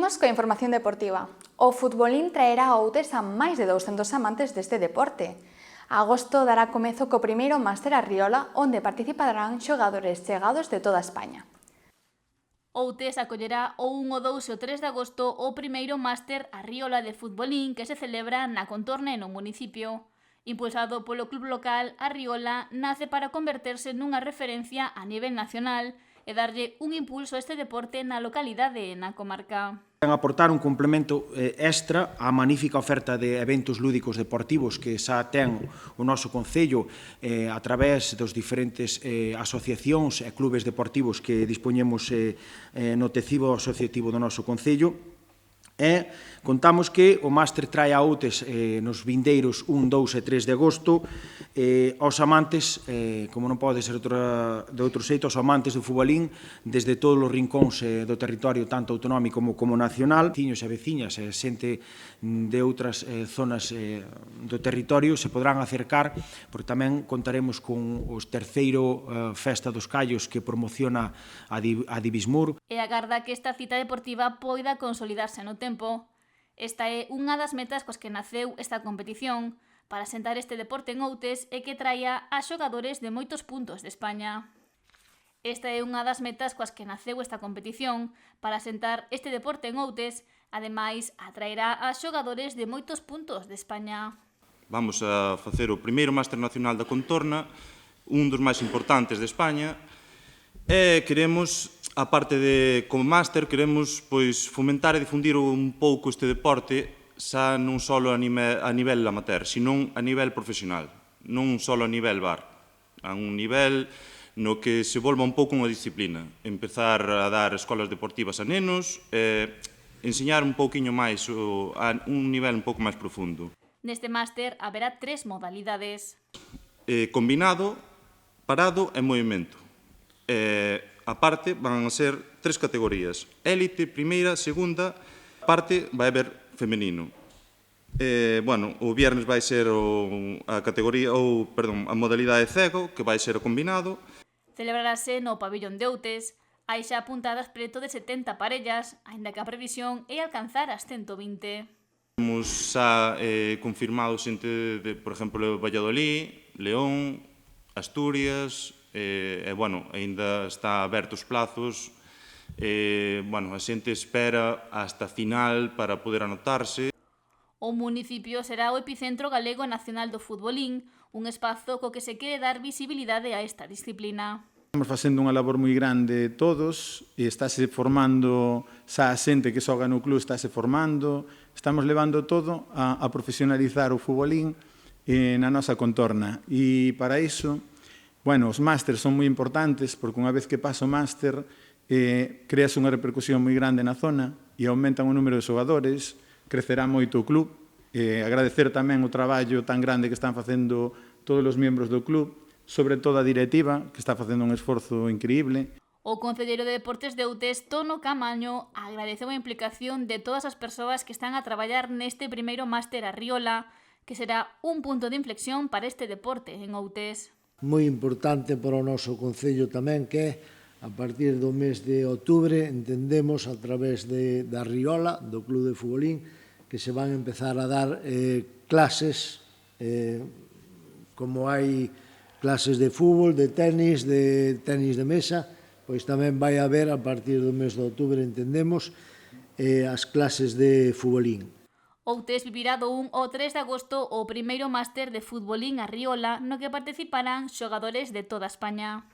Imos coa información deportiva. O futbolín traerá a Outes a máis de 200 amantes deste deporte. Agosto dará comezo co primeiro Máster Arriola, onde participarán xogadores chegados de toda España. Outes acollerá o 1, o 2 e o 3 de agosto o primeiro Máster Arriola de futbolín que se celebra na Contorna e no municipio. Impulsado polo club local, Arriola nace para converterse nunha referencia a nivel nacional e darlle un impulso a este deporte na localidade e na comarca. Aportar un complemento extra á magnífica oferta de eventos lúdicos deportivos que xa ten o noso concello a través dos diferentes asociacións e clubes deportivos que dispoñemos no tecido asociativo do noso concello. E contamos que o Máster trae a Outes nos vindeiros 1, 2 e 3 de agosto aos amantes, como non pode ser de outro xeito, aos amantes do futbolín desde todos os rincóns do territorio, tanto autonómico como nacional. Veciños e veciñas e xente de outras zonas do territorio se podrán acercar, porque tamén contaremos con os terceiro Festa dos Callos que promociona a Divismur. E agarda que esta cita deportiva poida consolidarse no tempo. Esta é unha das metas coas que naceu esta competición, para sentar este deporte en Outes e que traia a xogadores de moitos puntos de España. Esta é unha das metas coas que naceu esta competición, para sentar este deporte en Outes, ademais atraerá a xogadores de moitos puntos de España. Vamos a facer o primeiro Máster Nacional da Contorna, un dos máis importantes de España, e queremos, a parte de como máster, queremos fomentar e difundir un pouco este deporte xa non só a nivel amateur, sino a nivel profesional, non só a nivel bar, a un nivel no que se volva un pouco unha disciplina, empezar a dar escolas deportivas a nenos, enseñar un pouquiño máis, a un nivel un pouco máis profundo. Neste máster haberá 3 modalidades. Combinado, parado e movimento. A parte van a ser 3 categorías: élite, primeira, segunda, parte vai haber femenino. O viernes vai ser a modalidade cego, que vai ser o combinado. Celebrarase no pabillón de Outes. Hai xa apuntadas preto de 70 parellas, aínda que a previsión é alcanzar as 120. Temos xa confirmado xente de, por exemplo, Valladolid, León, Asturias, aínda está abertos plazos, a xente espera hasta final para poder anotarse. O municipio será o epicentro galego nacional do futbolín, un espazo co que se quere dar visibilidade a esta disciplina. Estamos facendo unha labor moi grande todos e estáse formando xa a xente que xoga no club, estáse formando, estamos levando todo a profesionalizar o futbolín na nosa contorna e para iso, os másters son moi importantes porque unha vez que pasa o máster creas unha repercusión moi grande na zona e aumentan o número de xogadores, crecerá moito o club. Agradecer tamén o traballo tan grande que están facendo todos os membros do club, sobre todo a directiva, que está facendo un esforzo increíble. O concelleiro de Deportes de Outes, Tono Camaño, agradeceu a implicación de todas as persoas que están a traballar neste primeiro Máster Arriola, que será un punto de inflexión para este deporte en Outes. Moi importante para o noso concello tamén que a partir do mes de outubro entendemos a través da Arriola, do Club de Futbolín, que se van a empezar a dar clases como hai clases de fútbol, de tenis de mesa, pois tamén vai haber a partir do mes de outubro, entendemos, as clases de futbolín. Outes vivirá do 1 ao 3 de agosto o primeiro Máster de futbolín Arriola no que participarán xogadores de toda España.